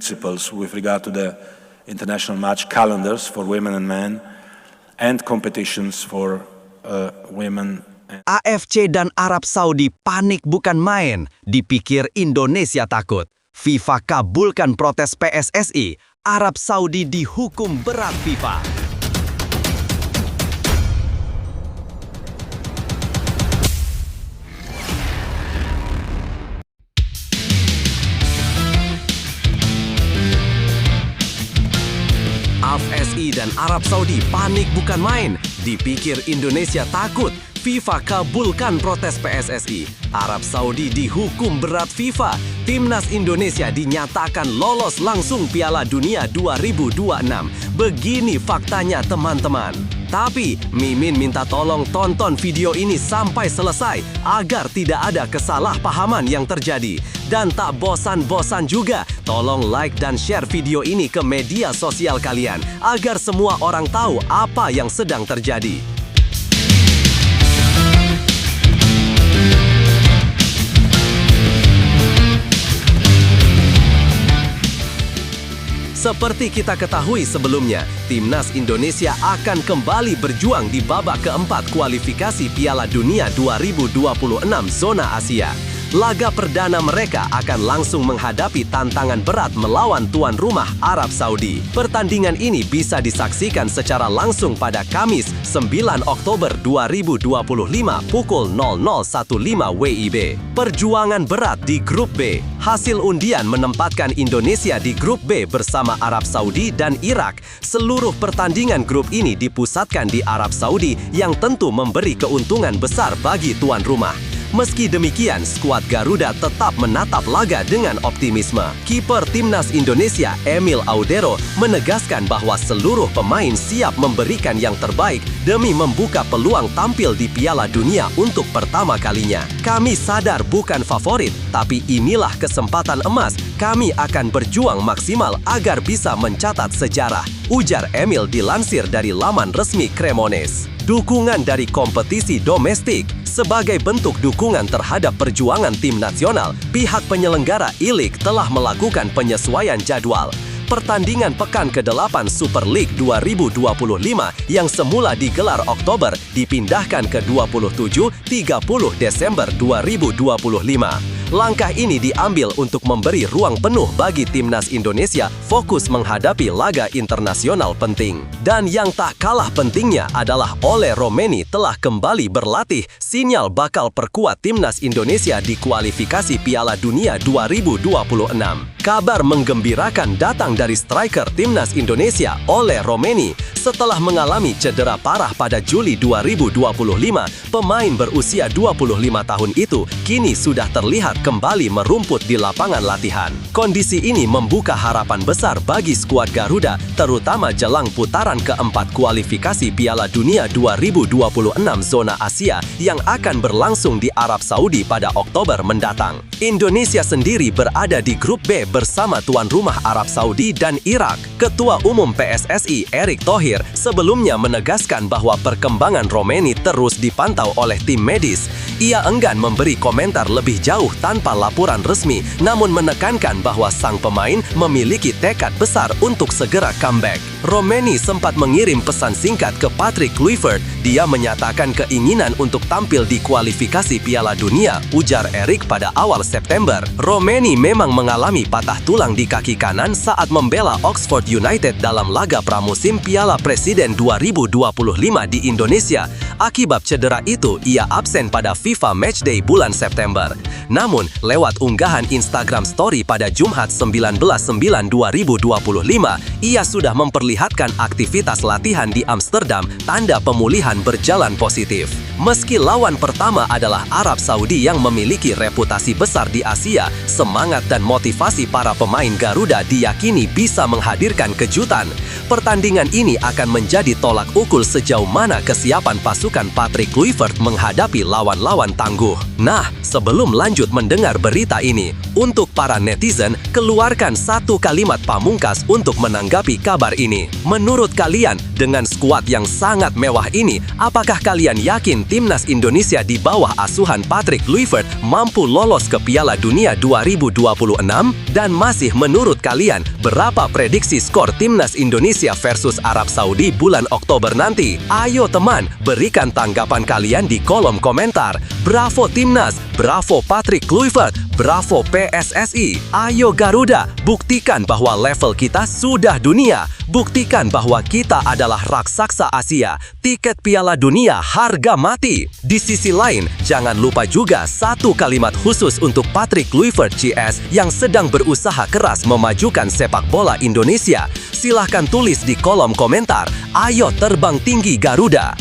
principles with regard to the international match calendars for women and men and competitions for women. AFC dan Arab Saudi panik bukan main, dipikir Indonesia takut. FIFA kabulkan protes PSSI, Arab Saudi dihukum berat FIFA. AFC dan Arab Saudi panik bukan main, dipikir Indonesia takut. FIFA kabulkan protes PSSI. Arab Saudi dihukum berat FIFA. Timnas Indonesia dinyatakan lolos langsung Piala Dunia 2026. Begini faktanya teman-teman. Tapi Mimin minta tolong tonton video ini sampai selesai agar tidak ada kesalahpahaman yang terjadi. Dan tak bosan-bosan juga, tolong like dan share video ini ke media sosial kalian agar semua orang tahu apa yang sedang terjadi. Seperti kita ketahui sebelumnya, Timnas Indonesia akan kembali berjuang di babak keempat kualifikasi Piala Dunia 2026 zona Asia. Laga perdana mereka akan langsung menghadapi tantangan berat melawan tuan rumah Arab Saudi. Pertandingan ini bisa disaksikan secara langsung pada Kamis 9 Oktober 2025 pukul 00.15 WIB. Perjuangan berat di Grup B. Hasil undian menempatkan Indonesia di Grup B bersama Arab Saudi dan Irak. Seluruh pertandingan grup ini dipusatkan di Arab Saudi yang tentu memberi keuntungan besar bagi tuan rumah. Meski demikian, skuad Garuda tetap menatap laga dengan optimisme. Kiper Timnas Indonesia, Emil Audero, menegaskan bahwa seluruh pemain siap memberikan yang terbaik demi membuka peluang tampil di Piala Dunia untuk pertama kalinya. Kami sadar bukan favorit, tapi inilah kesempatan emas. Kami akan berjuang maksimal agar bisa mencatat sejarah, ujar Emil dilansir dari laman resmi Cremonese. Dukungan dari kompetisi domestik. Sebagai bentuk dukungan terhadap perjuangan tim nasional, pihak penyelenggara I-League telah melakukan penyesuaian jadwal. Pertandingan pekan ke-8 Super League 2025 yang semula digelar Oktober dipindahkan ke 27-30 Desember 2025. Langkah ini diambil untuk memberi ruang penuh bagi Timnas Indonesia fokus menghadapi laga internasional penting. Dan yang tak kalah pentingnya adalah Ole Romeni telah kembali berlatih, sinyal bakal perkuat Timnas Indonesia di kualifikasi Piala Dunia 2026. Kabar menggembirakan datang dari striker Timnas Indonesia, Ole Romeni. Setelah mengalami cedera parah pada Juli 2025, pemain berusia 25 tahun itu kini sudah terlihat kembali merumput di lapangan latihan. Kondisi ini membuka harapan besar bagi skuad Garuda, terutama jelang putaran keempat kualifikasi Piala Dunia 2026 zona Asia yang akan berlangsung di Arab Saudi pada Oktober mendatang. Indonesia sendiri berada di Grup B bersama tuan rumah Arab Saudi dan Irak. Ketua Umum PSSI, Erick Thohir, sebelumnya menegaskan bahwa perkembangan Romeni terus dipantau oleh tim medis. Ia enggan memberi komentar lebih jauh tanpa laporan resmi, namun menekankan bahwa sang pemain memiliki tekad besar untuk segera comeback. Romeni sempat mengirim pesan singkat ke Patrick Kluivert. Dia menyatakan keinginan untuk tampil di kualifikasi Piala Dunia, ujar Erick pada awal September. Romeni memang mengalami patah tulang di kaki kanan saat membela Oxford United dalam laga pramusim Piala Presiden 2025 di Indonesia. Akibat cedera itu, ia absen pada FIFA Matchday bulan September. Namun, lewat unggahan Instagram Story pada Jumat 19/9/2025, ia sudah memperlihatkan aktivitas latihan di Amsterdam, tanda pemulihan berjalan positif. Meski lawan pertama adalah Arab Saudi yang memiliki reputasi besar di Asia, semangat dan motivasi para pemain Garuda diyakini bisa menghadirkan kejutan. Pertandingan ini akan menjadi tolak ukur sejauh mana kesiapan pasukan Patrick Kluivert menghadapi lawan-lawan tangguh. Nah, sebelum lanjut mendengar berita ini, untuk para netizen, keluarkan satu kalimat pamungkas untuk menanggapi kabar ini. Menurut kalian, dengan skuad yang sangat mewah ini, apakah kalian yakin timnas Indonesia di bawah asuhan Patrick Kluivert mampu lolos ke Piala Dunia 2026? Dan masih menurut kalian, berapa prediksi skor timnas Indonesia versus Arab Saudi bulan Oktober nanti? Ayo teman, berikan tanggapan kalian di kolom komentar. Bravo Timnas, bravo Patrick Kluivert, bravo PSSI. Ayo Garuda, buktikan bahwa level kita sudah dunia. Buktikan bahwa kita adalah raksasa Asia. Tiket Piala Dunia harga mati. Di sisi lain, jangan lupa juga satu kalimat khusus untuk Patrick Kluivert CS yang sedang berusaha keras memajukan sepak bola Indonesia. Silahkan tulis di kolom komentar. Ayo terbang tinggi Garuda.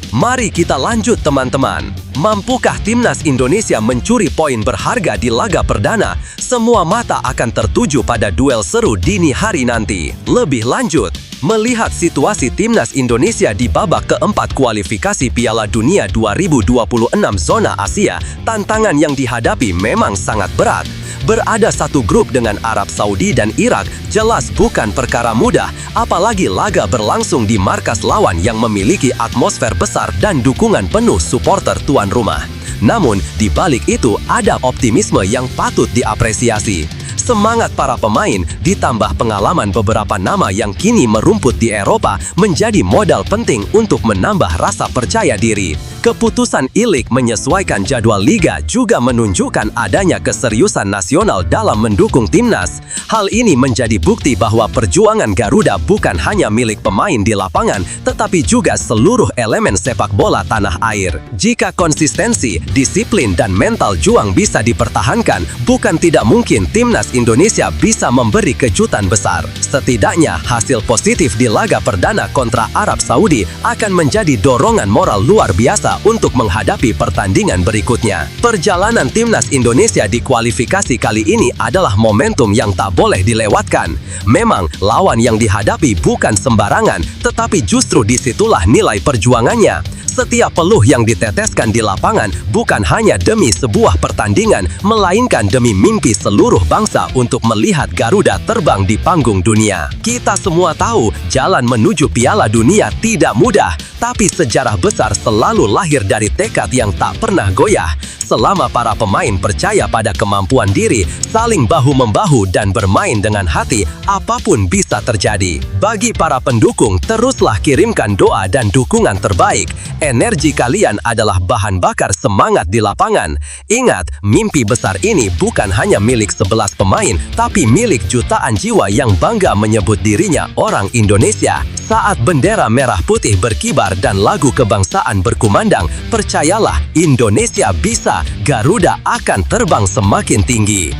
Mari kita lanjut teman-teman. Mampukah timnas Indonesia mencuri poin berharga di laga perdana? Semua mata akan tertuju pada duel seru dini hari nanti. Lebih lanjut, melihat situasi timnas Indonesia di babak keempat kualifikasi Piala Dunia 2026 zona Asia, tantangan yang dihadapi memang sangat berat. Berada satu grup dengan Arab Saudi dan Irak jelas bukan perkara mudah, apalagi laga berlangsung di markas lawan yang memiliki atmosfer besar dan dukungan penuh supporter tuan rumah. Namun, di balik itu ada optimisme yang patut diapresiasi. Semangat para pemain ditambah pengalaman beberapa nama yang kini merumput di Eropa menjadi modal penting untuk menambah rasa percaya diri. Keputusan Ilik menyesuaikan jadwal liga juga menunjukkan adanya keseriusan nasional dalam mendukung timnas. Hal ini menjadi bukti bahwa perjuangan Garuda bukan hanya milik pemain di lapangan, tetapi juga seluruh elemen sepak bola tanah air. Jika konsistensi, disiplin, dan mental juang bisa dipertahankan, bukan tidak mungkin timnas Indonesia bisa memberi kejutan besar. Setidaknya, hasil positif di laga perdana kontra Arab Saudi akan menjadi dorongan moral luar biasa untuk menghadapi pertandingan berikutnya. Perjalanan timnas Indonesia di kualifikasi kali ini adalah momentum yang tak boleh dilewatkan. Memang, lawan yang dihadapi bukan sembarangan, tetapi justru disitulah nilai perjuangannya. Setiap peluh yang diteteskan di lapangan bukan hanya demi sebuah pertandingan, melainkan demi mimpi seluruh bangsa untuk melihat Garuda terbang di panggung dunia. Kita semua tahu, jalan menuju Piala Dunia tidak mudah, tapi sejarah besar selalu lahir dari tekad yang tak pernah goyah. Selama para pemain percaya pada kemampuan diri, saling bahu-membahu dan bermain dengan hati, apapun bisa terjadi. Bagi para pendukung, teruslah kirimkan doa dan dukungan terbaik. Energi kalian adalah bahan bakar semangat di lapangan. Ingat, mimpi besar ini bukan hanya milik 11 pemain, tapi milik jutaan jiwa yang bangga menyebut dirinya orang Indonesia. Saat bendera merah putih berkibar dan lagu kebangsaan berkumandang, percayalah, Indonesia bisa, Garuda akan terbang semakin tinggi.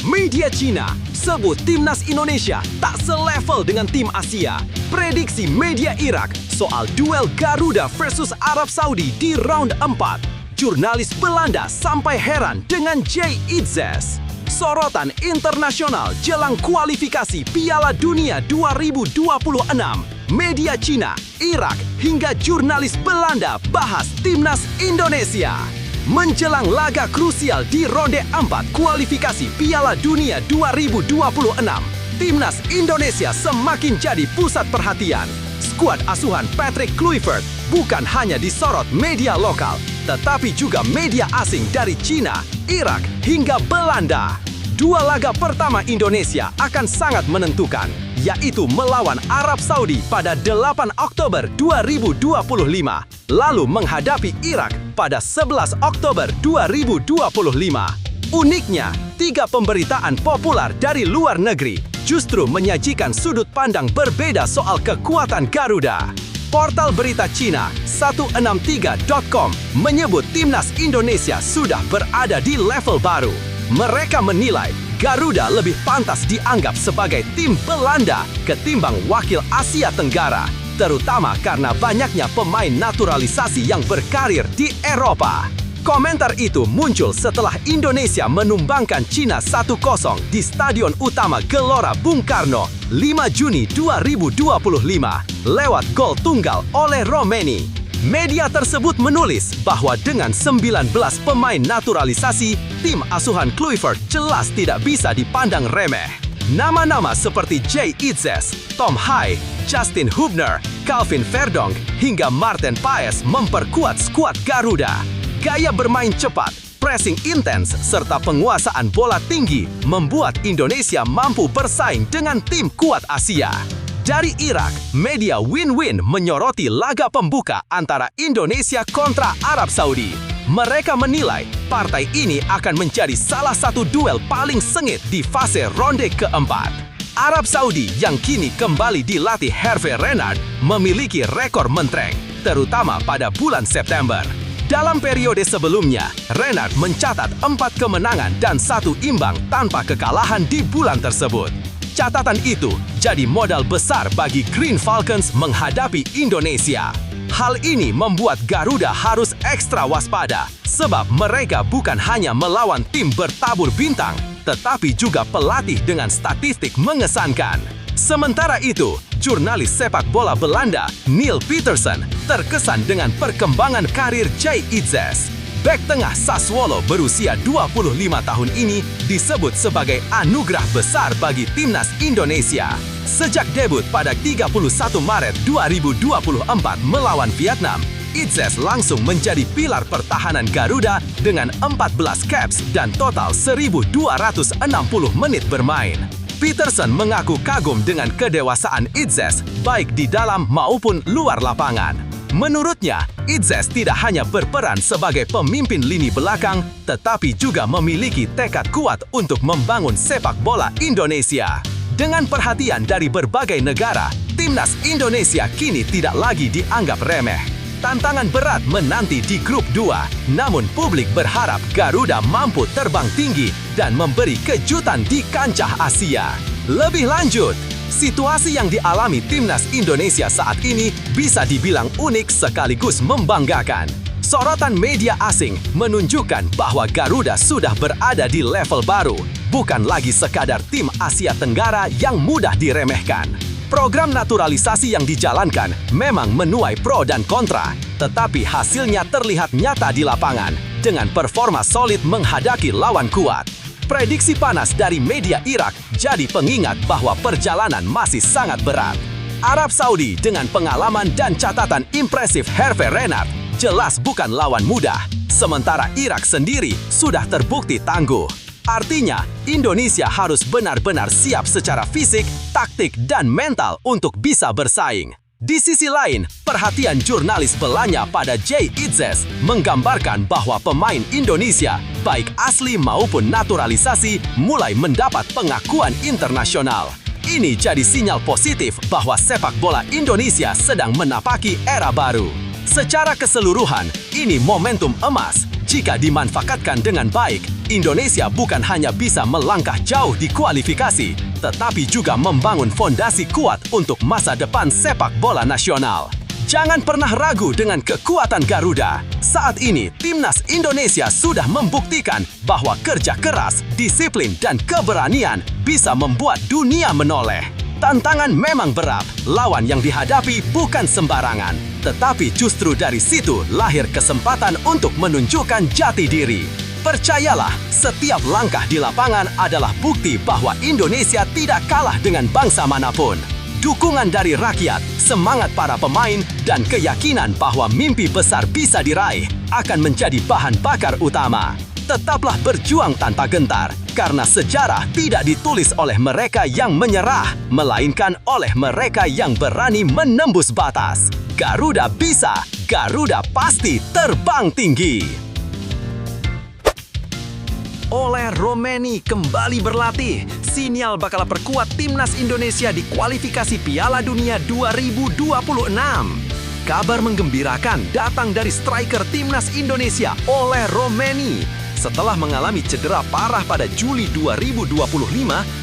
Media Cina sebut timnas Indonesia tak selevel dengan tim Asia. Prediksi media Irak soal duel Garuda versus Arab Saudi di round 4. Jurnalis Belanda sampai heran dengan Jay Itzes. Sorotan internasional jelang kualifikasi Piala Dunia 2026. Media Cina, Irak, hingga jurnalis Belanda bahas timnas Indonesia. Menjelang laga krusial di ronde 4 kualifikasi Piala Dunia 2026, timnas Indonesia semakin jadi pusat perhatian. Skuad asuhan Patrick Kluivert bukan hanya disorot media lokal, tetapi juga media asing dari Cina, Irak, hingga Belanda. Dua laga pertama Indonesia akan sangat menentukan, yaitu melawan Arab Saudi pada 8 Oktober 2025, lalu menghadapi Irak pada 11 Oktober 2025. Uniknya, 3 pemberitaan populer dari luar negeri justru menyajikan sudut pandang berbeda soal kekuatan Garuda. Portal berita Cina 163.com menyebut timnas Indonesia sudah berada di level baru. Mereka menilai Garuda lebih pantas dianggap sebagai tim Belanda ketimbang wakil Asia Tenggara, terutama karena banyaknya pemain naturalisasi yang berkarir di Eropa. Komentar itu muncul setelah Indonesia menumbangkan Cina 1-0 di Stadion Utama Gelora Bung Karno 5 Juni 2025 lewat gol tunggal oleh Romeni. Media tersebut menulis bahwa dengan 19 pemain naturalisasi, tim asuhan Kluivert jelas tidak bisa dipandang remeh. Nama-nama seperti Jay Itzes, Tom Hai, Justin Hubner, Calvin Verdonk, hingga Martin Paes memperkuat skuad Garuda. Gaya bermain cepat, pressing intens, serta penguasaan bola tinggi membuat Indonesia mampu bersaing dengan tim kuat Asia. Dari Irak, media Win-Win menyoroti laga pembuka antara Indonesia kontra Arab Saudi. Mereka menilai partai ini akan menjadi salah satu duel paling sengit di fase ronde keempat. Arab Saudi yang kini kembali dilatih Hervé Renard memiliki rekor mentereng, terutama pada bulan September. Dalam periode sebelumnya, Renard mencatat 4 kemenangan dan 1 imbang tanpa kekalahan di bulan tersebut. Catatan itu jadi modal besar bagi Green Falcons menghadapi Indonesia. Hal ini membuat Garuda harus ekstra waspada, sebab mereka bukan hanya melawan tim bertabur bintang, tetapi juga pelatih dengan statistik mengesankan. Sementara itu, jurnalis sepak bola Belanda, Neil Peterson, terkesan dengan perkembangan karir Jay Itzes. Bek tengah Sassuolo berusia 25 tahun ini disebut sebagai anugerah besar bagi timnas Indonesia. Sejak debut pada 31 Maret 2024 melawan Vietnam, Itzes langsung menjadi pilar pertahanan Garuda dengan 14 caps dan total 1.260 menit bermain. Peterson mengaku kagum dengan kedewasaan Itzes baik di dalam maupun luar lapangan. Menurutnya, Itzes tidak hanya berperan sebagai pemimpin lini belakang, tetapi juga memiliki tekad kuat untuk membangun sepak bola Indonesia. Dengan perhatian dari berbagai negara, timnas Indonesia kini tidak lagi dianggap remeh. Tantangan berat menanti di grup 2, namun publik berharap Garuda mampu terbang tinggi dan memberi kejutan di kancah Asia. Lebih lanjut, situasi yang dialami timnas Indonesia saat ini bisa dibilang unik sekaligus membanggakan. Sorotan media asing menunjukkan bahwa Garuda sudah berada di level baru, bukan lagi sekadar tim Asia Tenggara yang mudah diremehkan. Program naturalisasi yang dijalankan memang menuai pro dan kontra, tetapi hasilnya terlihat nyata di lapangan dengan performa solid menghadapi lawan kuat. Prediksi panas dari media Irak jadi pengingat bahwa perjalanan masih sangat berat. Arab Saudi dengan pengalaman dan catatan impresif Hervé Renard jelas bukan lawan mudah, sementara Irak sendiri sudah terbukti tangguh. Artinya, Indonesia harus benar-benar siap secara fisik, taktik, dan mental untuk bisa bersaing. Di sisi lain, perhatian jurnalis Belanda pada Jay Itzes menggambarkan bahwa pemain Indonesia, baik asli maupun naturalisasi, mulai mendapat pengakuan internasional. Ini jadi sinyal positif bahwa sepak bola Indonesia sedang menapaki era baru. Secara keseluruhan, ini momentum emas. Jika dimanfaatkan dengan baik, Indonesia bukan hanya bisa melangkah jauh di kualifikasi, tetapi juga membangun fondasi kuat untuk masa depan sepak bola nasional. Jangan pernah ragu dengan kekuatan Garuda. Saat ini, timnas Indonesia sudah membuktikan bahwa kerja keras, disiplin, dan keberanian bisa membuat dunia menoleh. Tantangan memang berat, lawan yang dihadapi bukan sembarangan. Tetapi justru dari situ lahir kesempatan untuk menunjukkan jati diri. Percayalah, setiap langkah di lapangan adalah bukti bahwa Indonesia tidak kalah dengan bangsa manapun. Dukungan dari rakyat, semangat para pemain, dan keyakinan bahwa mimpi besar bisa diraih akan menjadi bahan bakar utama. Tetaplah berjuang tanpa gentar, karena sejarah tidak ditulis oleh mereka yang menyerah, melainkan oleh mereka yang berani menembus batas. Garuda bisa, Garuda pasti terbang tinggi. Oleh Romeni kembali berlatih, sinyal bakal perkuat timnas Indonesia di kualifikasi Piala Dunia 2026. Kabar menggembirakan datang dari striker timnas Indonesia, Oleh Romeni. Setelah mengalami cedera parah pada Juli 2025,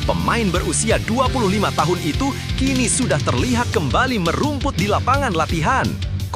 pemain berusia 25 tahun itu kini sudah terlihat kembali merumput di lapangan latihan.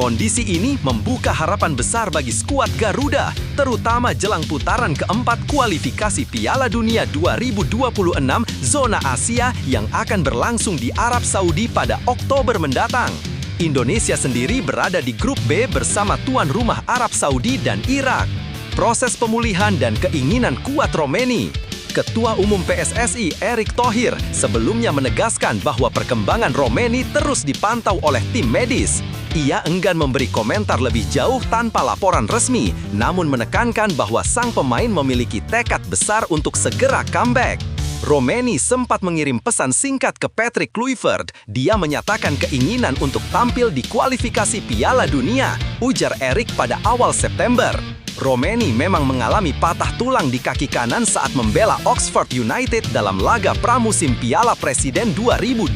Kondisi ini membuka harapan besar bagi skuad Garuda, terutama jelang putaran keempat kualifikasi Piala Dunia 2026 zona Asia yang akan berlangsung di Arab Saudi pada Oktober mendatang. Indonesia sendiri berada di grup B bersama tuan rumah Arab Saudi dan Irak. Proses pemulihan dan keinginan kuat Romeni. Ketua Umum PSSI Erick Thohir sebelumnya menegaskan bahwa perkembangan Romeni terus dipantau oleh tim medis. Ia enggan memberi komentar lebih jauh tanpa laporan resmi, namun menekankan bahwa sang pemain memiliki tekad besar untuk segera comeback. Romeni sempat mengirim pesan singkat ke Patrick Kluivert. Dia menyatakan keinginan untuk tampil di kualifikasi Piala Dunia, ujar Erick pada awal September. Romeni memang mengalami patah tulang di kaki kanan saat membela Oxford United dalam laga pramusim Piala Presiden 2025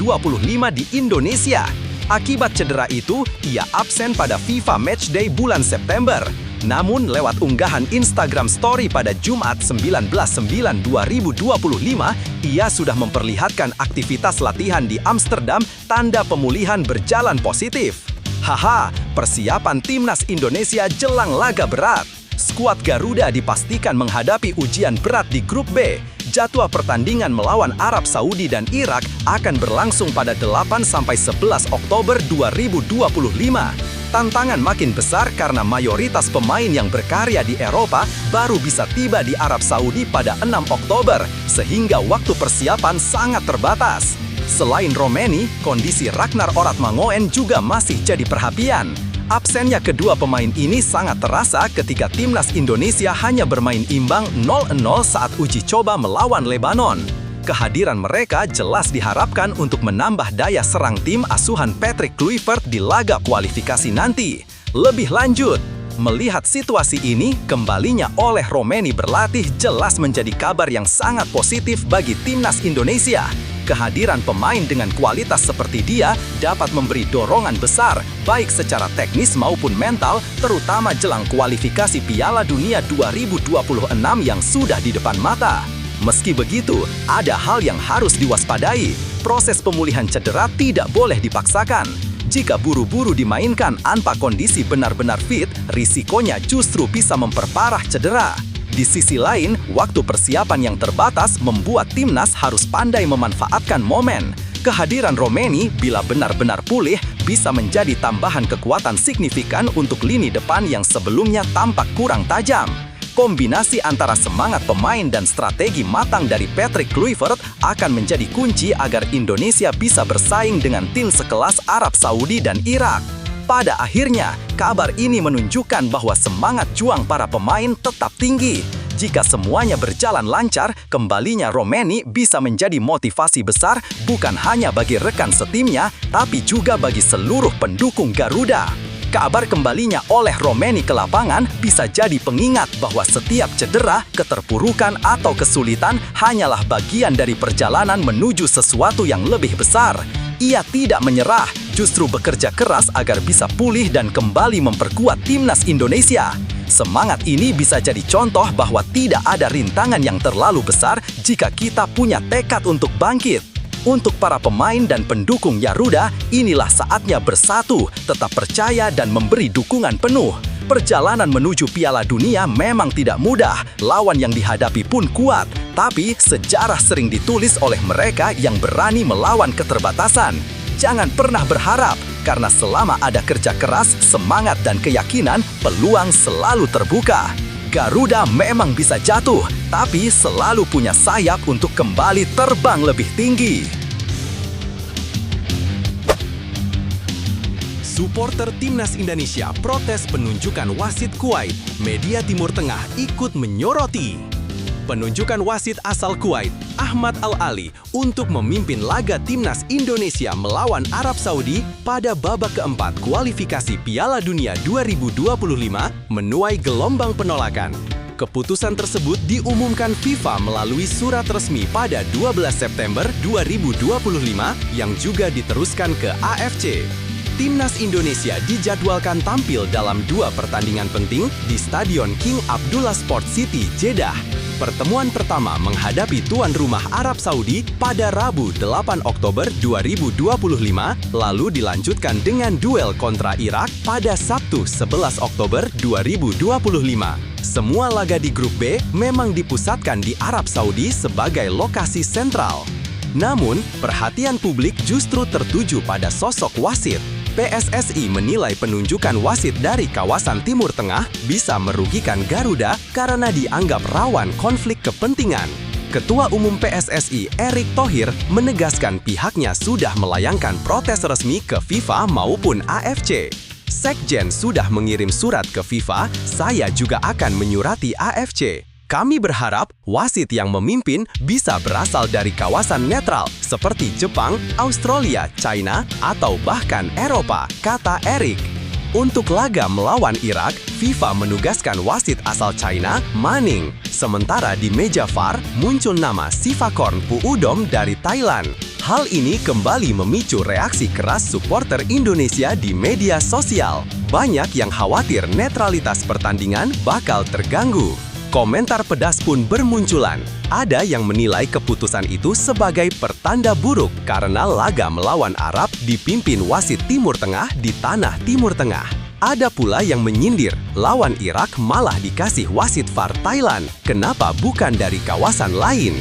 di Indonesia. Akibat cedera itu, ia absen pada FIFA Matchday bulan September. Namun, lewat unggahan Instagram Story pada Jumat 19/9/2025, ia sudah memperlihatkan aktivitas latihan di Amsterdam, tanda pemulihan berjalan positif. Haha, persiapan timnas Indonesia jelang laga berat. Skuad Garuda dipastikan menghadapi ujian berat di grup B. Jadwal pertandingan melawan Arab Saudi dan Irak akan berlangsung pada 8-11 Oktober 2025. Tantangan makin besar karena mayoritas pemain yang berkarya di Eropa baru bisa tiba di Arab Saudi pada 6 Oktober, sehingga waktu persiapan sangat terbatas. Selain Romeni, kondisi Ragnar Oratmangoen juga masih jadi perhatian. Absennya kedua pemain ini sangat terasa ketika timnas Indonesia hanya bermain imbang 0-0 saat uji coba melawan Lebanon. Kehadiran mereka jelas diharapkan untuk menambah daya serang tim asuhan Patrick Kluivert di laga kualifikasi nanti. Lebih lanjut, melihat situasi ini, kembalinya oleh Romeni berlatih jelas menjadi kabar yang sangat positif bagi timnas Indonesia. Kehadiran pemain dengan kualitas seperti dia dapat memberi dorongan besar, baik secara teknis maupun mental, terutama jelang kualifikasi Piala Dunia 2026 yang sudah di depan mata. Meski begitu, ada hal yang harus diwaspadai. Proses pemulihan cedera tidak boleh dipaksakan. Jika buru-buru dimainkan tanpa kondisi benar-benar fit, risikonya justru bisa memperparah cedera. Di sisi lain, waktu persiapan yang terbatas membuat timnas harus pandai memanfaatkan momen. Kehadiran Romeni, bila benar-benar pulih, bisa menjadi tambahan kekuatan signifikan untuk lini depan yang sebelumnya tampak kurang tajam. Kombinasi antara semangat pemain dan strategi matang dari Patrick Kluivert akan menjadi kunci agar Indonesia bisa bersaing dengan tim sekelas Arab Saudi dan Irak. Pada akhirnya, kabar ini menunjukkan bahwa semangat juang para pemain tetap tinggi. Jika semuanya berjalan lancar, kembalinya Romeni bisa menjadi motivasi besar bukan hanya bagi rekan setimnya, tapi juga bagi seluruh pendukung Garuda. Kabar kembalinya oleh Romeni ke lapangan bisa jadi pengingat bahwa setiap cedera, keterpurukan, atau kesulitan hanyalah bagian dari perjalanan menuju sesuatu yang lebih besar. Ia tidak menyerah, justru bekerja keras agar bisa pulih dan kembali memperkuat timnas Indonesia. Semangat ini bisa jadi contoh bahwa tidak ada rintangan yang terlalu besar jika kita punya tekad untuk bangkit. Untuk para pemain dan pendukung Garuda, inilah saatnya bersatu, tetap percaya dan memberi dukungan penuh. Perjalanan menuju Piala Dunia memang tidak mudah, lawan yang dihadapi pun kuat, tapi sejarah sering ditulis oleh mereka yang berani melawan keterbatasan. Jangan pernah berharap, karena selama ada kerja keras, semangat dan keyakinan, peluang selalu terbuka. Garuda memang bisa jatuh, tapi selalu punya sayap untuk kembali terbang lebih tinggi. Supporter Timnas Indonesia protes penunjukan wasit Kuwait. Media Timur Tengah ikut menyoroti. Penunjukan wasit asal Kuwait, Ahmad Al-Ali, untuk memimpin laga Timnas Indonesia melawan Arab Saudi pada babak keempat kualifikasi Piala Dunia 2025 menuai gelombang penolakan. Keputusan tersebut diumumkan FIFA melalui surat resmi pada 12 September 2025 yang juga diteruskan ke AFC. Timnas Indonesia dijadwalkan tampil dalam 2 pertandingan penting di Stadion King Abdullah Sport City, Jeddah. Pertemuan pertama menghadapi tuan rumah Arab Saudi pada Rabu 8 Oktober 2025, lalu dilanjutkan dengan duel kontra Irak pada Sabtu 11 Oktober 2025. Semua laga di grup B memang dipusatkan di Arab Saudi sebagai lokasi sentral. Namun, perhatian publik justru tertuju pada sosok wasit. PSSI menilai penunjukan wasit dari kawasan Timur Tengah bisa merugikan Garuda karena dianggap rawan konflik kepentingan. Ketua Umum PSSI Erick Thohir menegaskan pihaknya sudah melayangkan protes resmi ke FIFA maupun AFC. Sekjen sudah mengirim surat ke FIFA, saya juga akan menyurati AFC. Kami berharap wasit yang memimpin bisa berasal dari kawasan netral seperti Jepang, Australia, China, atau bahkan Eropa, kata Erick. Untuk laga melawan Irak, FIFA menugaskan wasit asal China, Manning. Sementara di meja VAR muncul nama Sivakorn Puudom dari Thailand. Hal ini kembali memicu reaksi keras supporter Indonesia di media sosial. Banyak yang khawatir netralitas pertandingan bakal terganggu. Komentar pedas pun bermunculan. Ada yang menilai keputusan itu sebagai pertanda buruk karena laga melawan Arab dipimpin wasit Timur Tengah di tanah Timur Tengah. Ada pula yang menyindir, lawan Irak malah dikasih wasit VAR Thailand. Kenapa bukan dari kawasan lain?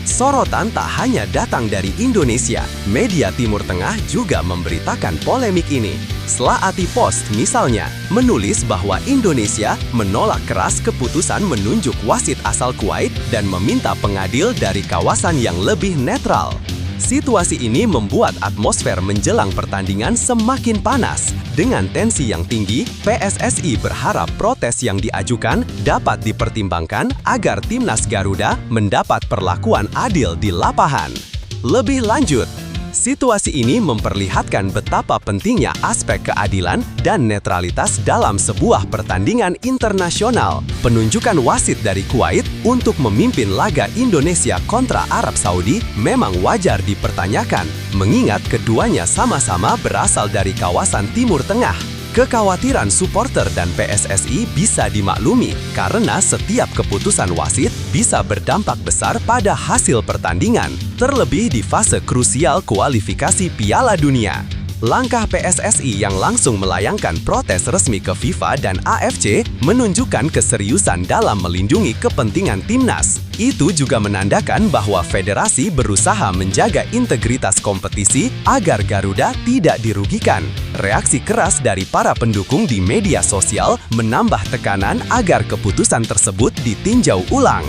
Sorotan tak hanya datang dari Indonesia, media Timur Tengah juga memberitakan polemik ini. Slaati Post misalnya, menulis bahwa Indonesia menolak keras keputusan menunjuk wasit asal Kuwait dan meminta pengadil dari kawasan yang lebih netral. Situasi ini membuat atmosfer menjelang pertandingan semakin panas. Dengan tensi yang tinggi, PSSI berharap protes yang diajukan dapat dipertimbangkan agar timnas Garuda mendapat perlakuan adil di lapangan. Lebih lanjut, situasi ini memperlihatkan betapa pentingnya aspek keadilan dan netralitas dalam sebuah pertandingan internasional. Penunjukan wasit dari Kuwait untuk memimpin laga Indonesia kontra Arab Saudi memang wajar dipertanyakan, mengingat keduanya sama-sama berasal dari kawasan Timur Tengah. Kekhawatiran supporter dan PSSI bisa dimaklumi karena setiap keputusan wasit bisa berdampak besar pada hasil pertandingan, terlebih di fase krusial kualifikasi Piala Dunia. Langkah PSSI yang langsung melayangkan protes resmi ke FIFA dan AFC menunjukkan keseriusan dalam melindungi kepentingan timnas. Itu juga menandakan bahwa federasi berusaha menjaga integritas kompetisi agar Garuda tidak dirugikan. Reaksi keras dari para pendukung di media sosial menambah tekanan agar keputusan tersebut ditinjau ulang.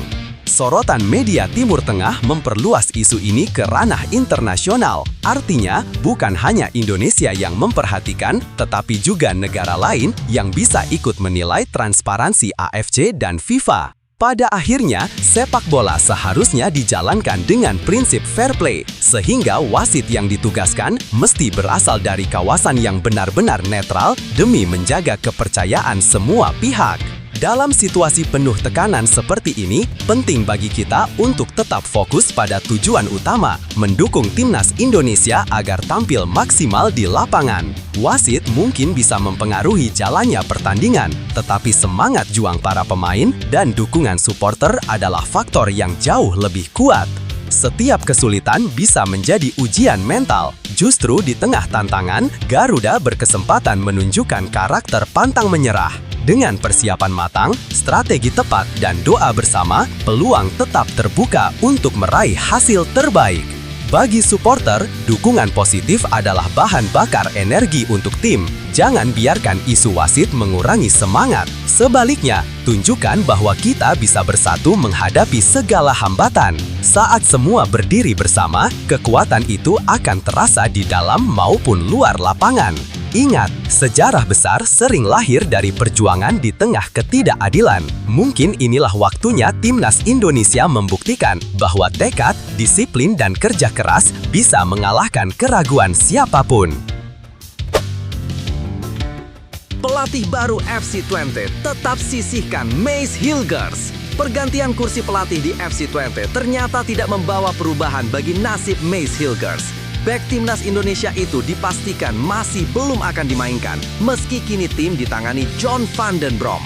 Sorotan media Timur Tengah memperluas isu ini ke ranah internasional. Artinya, bukan hanya Indonesia yang memperhatikan, tetapi juga negara lain yang bisa ikut menilai transparansi AFC dan FIFA. Pada akhirnya, sepak bola seharusnya dijalankan dengan prinsip fair play, sehingga wasit yang ditugaskan mesti berasal dari kawasan yang benar-benar netral demi menjaga kepercayaan semua pihak. Dalam situasi penuh tekanan seperti ini, penting bagi kita untuk tetap fokus pada tujuan utama, mendukung timnas Indonesia agar tampil maksimal di lapangan. Wasit mungkin bisa mempengaruhi jalannya pertandingan, tetapi semangat juang para pemain dan dukungan supporter adalah faktor yang jauh lebih kuat. Setiap kesulitan bisa menjadi ujian mental. Justru di tengah tantangan, Garuda berkesempatan menunjukkan karakter pantang menyerah. Dengan persiapan matang, strategi tepat, dan doa bersama, peluang tetap terbuka untuk meraih hasil terbaik. Bagi supporter, dukungan positif adalah bahan bakar energi untuk tim. Jangan biarkan isu wasit mengurangi semangat. Sebaliknya, tunjukkan bahwa kita bisa bersatu menghadapi segala hambatan. Saat semua berdiri bersama, kekuatan itu akan terasa di dalam maupun luar lapangan. Ingat, sejarah besar sering lahir dari perjuangan di tengah ketidakadilan. Mungkin inilah waktunya timnas Indonesia membuktikan bahwa tekad, disiplin, dan kerja keras bisa mengalahkan keraguan siapapun. Pelatih baru FC Twente tetap sisihkan Mace Hilgers. Pergantian kursi pelatih di FC Twente ternyata tidak membawa perubahan bagi nasib Mace Hilgers. Bek timnas Indonesia itu dipastikan masih belum akan dimainkan, meski kini tim ditangani John van den Brom.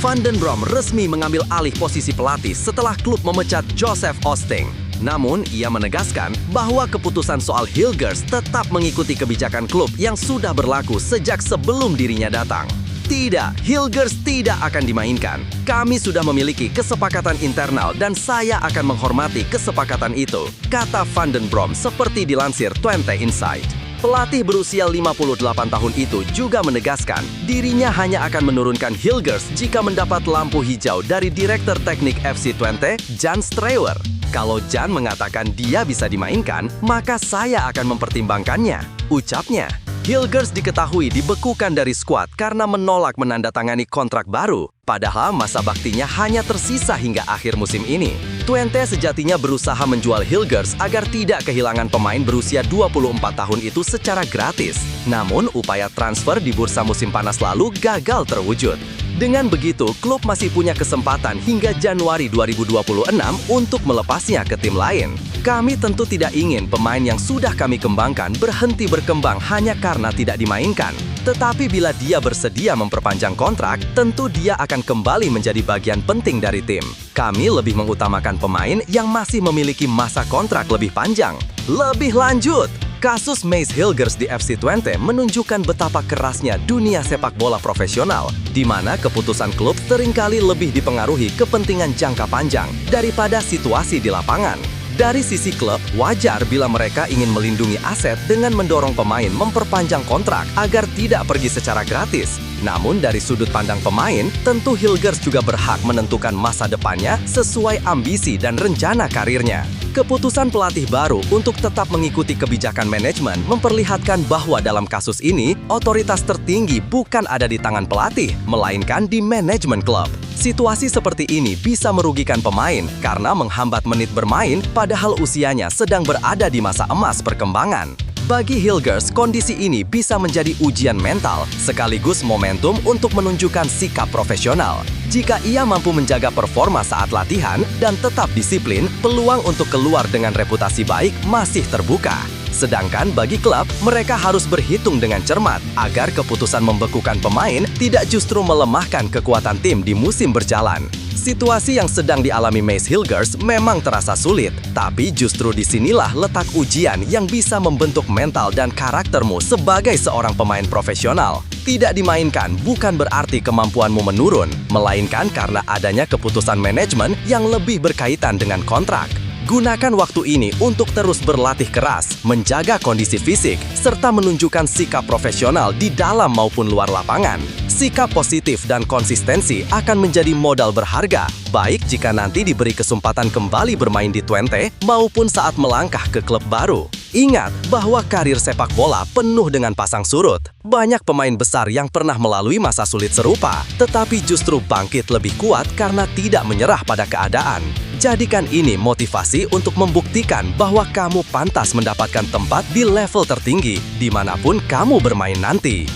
Van den Brom resmi mengambil alih posisi pelatih setelah klub memecat Joseph Osting. Namun, ia menegaskan bahwa keputusan soal Hilgers tetap mengikuti kebijakan klub yang sudah berlaku sejak sebelum dirinya datang. Tidak, Hilgers tidak akan dimainkan. Kami sudah memiliki kesepakatan internal dan saya akan menghormati kesepakatan itu, kata Van den Brom seperti dilansir Twente Insight. Pelatih berusia 58 tahun itu juga menegaskan dirinya hanya akan menurunkan Hilgers jika mendapat lampu hijau dari Direktur Teknik FC Twente, Jan Strewer. Kalau Jan mengatakan dia bisa dimainkan, maka saya akan mempertimbangkannya, ucapnya. Hilgers diketahui dibekukan dari skuad karena menolak menandatangani kontrak baru, padahal masa baktinya hanya tersisa hingga akhir musim ini. Twente sejatinya berusaha menjual Hilgers agar tidak kehilangan pemain berusia 24 tahun itu secara gratis. Namun, upaya transfer di bursa musim panas lalu gagal terwujud. Dengan begitu, klub masih punya kesempatan hingga Januari 2026 untuk melepasnya ke tim lain. Kami tentu tidak ingin pemain yang sudah kami kembangkan berhenti berkembang hanya karena tidak dimainkan. Tetapi bila dia bersedia memperpanjang kontrak, tentu dia akan kembali menjadi bagian penting dari tim. Kami lebih mengutamakan pemain yang masih memiliki masa kontrak lebih panjang. Lebih lanjut, kasus Mace Hilgers di FC Twente menunjukkan betapa kerasnya dunia sepak bola profesional, di mana keputusan klub seringkali lebih dipengaruhi kepentingan jangka panjang daripada situasi di lapangan. Dari sisi klub, wajar bila mereka ingin melindungi aset dengan mendorong pemain memperpanjang kontrak agar tidak pergi secara gratis. Namun dari sudut pandang pemain, tentu Hilgers juga berhak menentukan masa depannya sesuai ambisi dan rencana karirnya. Keputusan pelatih baru untuk tetap mengikuti kebijakan manajemen memperlihatkan bahwa dalam kasus ini, otoritas tertinggi bukan ada di tangan pelatih, melainkan di manajemen klub. Situasi seperti ini bisa merugikan pemain karena menghambat menit bermain padahal usianya sedang berada di masa emas perkembangan. Bagi Hilgers, kondisi ini bisa menjadi ujian mental sekaligus momentum untuk menunjukkan sikap profesional. Jika ia mampu menjaga performa saat latihan dan tetap disiplin, peluang untuk keluar dengan reputasi baik masih terbuka. Sedangkan bagi klub, mereka harus berhitung dengan cermat agar keputusan membekukan pemain tidak justru melemahkan kekuatan tim di musim berjalan. Situasi yang sedang dialami Mace Hilgers memang terasa sulit, tapi justru disinilah letak ujian yang bisa membentuk mental dan karaktermu sebagai seorang pemain profesional. Tidak dimainkan bukan berarti kemampuanmu menurun, melainkan karena adanya keputusan manajemen yang lebih berkaitan dengan kontrak. Gunakan waktu ini untuk terus berlatih keras, menjaga kondisi fisik, serta menunjukkan sikap profesional di dalam maupun luar lapangan. Sikap positif dan konsistensi akan menjadi modal berharga, baik jika nanti diberi kesempatan kembali bermain di Twente maupun saat melangkah ke klub baru. Ingat bahwa karir sepak bola penuh dengan pasang surut. Banyak pemain besar yang pernah melalui masa sulit serupa, tetapi justru bangkit lebih kuat karena tidak menyerah pada keadaan. Jadikan ini motivasi untuk membuktikan bahwa kamu pantas mendapatkan tempat di level tertinggi dimanapun kamu bermain nanti.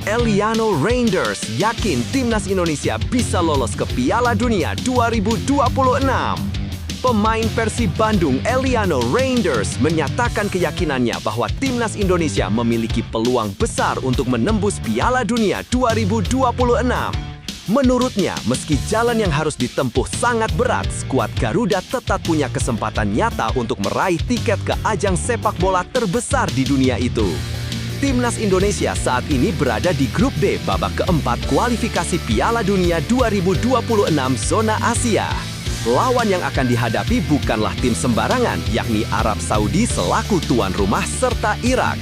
Eliano Reinders yakin timnas Indonesia bisa lolos ke Piala Dunia 2026. Pemain Persib Bandung Eliano Reinders menyatakan keyakinannya bahwa timnas Indonesia memiliki peluang besar untuk menembus Piala Dunia 2026. Menurutnya, meski jalan yang harus ditempuh sangat berat, skuad Garuda tetap punya kesempatan nyata untuk meraih tiket ke ajang sepak bola terbesar di dunia itu. Timnas Indonesia saat ini berada di grup D babak keempat kualifikasi Piala Dunia 2026 zona Asia. Lawan yang akan dihadapi bukanlah tim sembarangan, yakni Arab Saudi selaku tuan rumah serta Irak.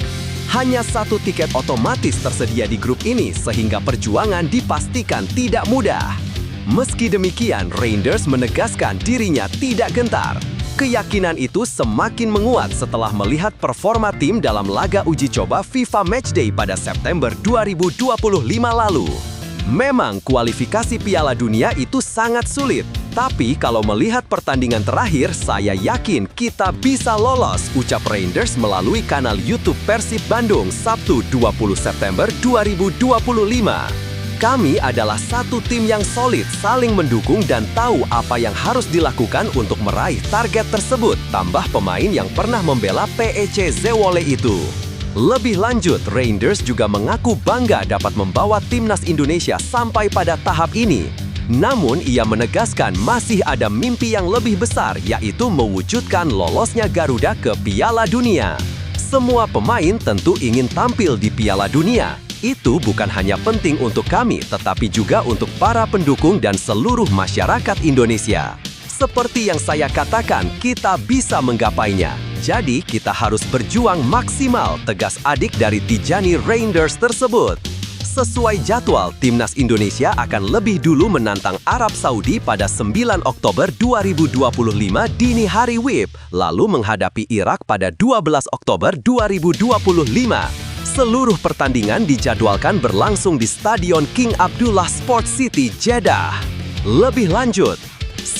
Hanya satu tiket otomatis tersedia di grup ini sehingga perjuangan dipastikan tidak mudah. Meski demikian, Reinders menegaskan dirinya tidak gentar. Keyakinan itu semakin menguat setelah melihat performa tim dalam laga uji coba FIFA Matchday pada September 2025 lalu. Memang kualifikasi Piala Dunia itu sangat sulit, tapi kalau melihat pertandingan terakhir, saya yakin kita bisa lolos, ucap Reinders melalui kanal YouTube Persib Bandung Sabtu 20 September 2025. Kami adalah satu tim yang solid, saling mendukung dan tahu apa yang harus dilakukan untuk meraih target tersebut, tambah pemain yang pernah membela PEC Zwolle itu. Lebih lanjut, Reinders juga mengaku bangga dapat membawa timnas Indonesia sampai pada tahap ini. Namun, ia menegaskan masih ada mimpi yang lebih besar, yaitu mewujudkan lolosnya Garuda ke Piala Dunia. Semua pemain tentu ingin tampil di Piala Dunia. Itu bukan hanya penting untuk kami, tetapi juga untuk para pendukung dan seluruh masyarakat Indonesia. Seperti yang saya katakan, kita bisa menggapainya. Jadi, kita harus berjuang maksimal, tegas adik dari Tijani Reinders tersebut. Sesuai jadwal, timnas Indonesia akan lebih dulu menantang Arab Saudi pada 9 Oktober 2025 dini hari WIB, lalu menghadapi Irak pada 12 Oktober 2025. Seluruh pertandingan dijadwalkan berlangsung di Stadion King Abdullah Sports City, Jeddah. Lebih lanjut,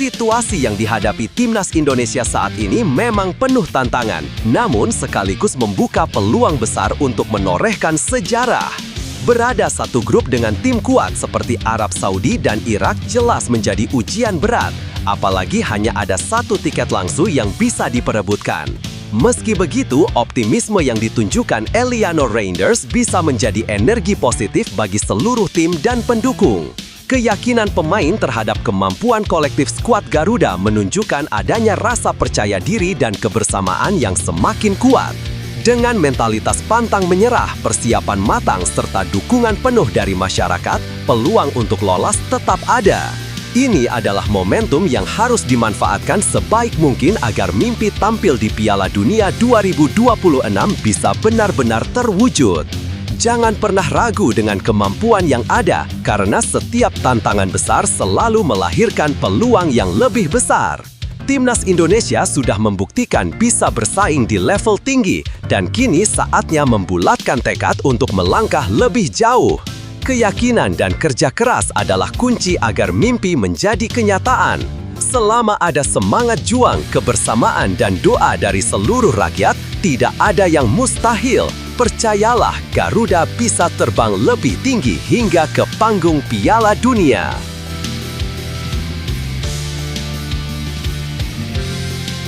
situasi yang dihadapi timnas Indonesia saat ini memang penuh tantangan, namun sekaligus membuka peluang besar untuk menorehkan sejarah. Berada satu grup dengan tim kuat seperti Arab Saudi dan Irak jelas menjadi ujian berat, apalagi hanya ada satu tiket langsung yang bisa diperebutkan. Meski begitu, optimisme yang ditunjukkan Eliano Reinders bisa menjadi energi positif bagi seluruh tim dan pendukung. Keyakinan pemain terhadap kemampuan kolektif skuad Garuda menunjukkan adanya rasa percaya diri dan kebersamaan yang semakin kuat. Dengan mentalitas pantang menyerah, persiapan matang, serta dukungan penuh dari masyarakat, peluang untuk lolos tetap ada. Ini adalah momentum yang harus dimanfaatkan sebaik mungkin agar mimpi tampil di Piala Dunia 2026 bisa benar-benar terwujud. Jangan pernah ragu dengan kemampuan yang ada, karena setiap tantangan besar selalu melahirkan peluang yang lebih besar. Timnas Indonesia sudah membuktikan bisa bersaing di level tinggi, dan kini saatnya membulatkan tekad untuk melangkah lebih jauh. Keyakinan dan kerja keras adalah kunci agar mimpi menjadi kenyataan. Selama ada semangat juang, kebersamaan, dan doa dari seluruh rakyat, tidak ada yang mustahil. Percayalah, Garuda bisa terbang lebih tinggi hingga ke panggung Piala Dunia.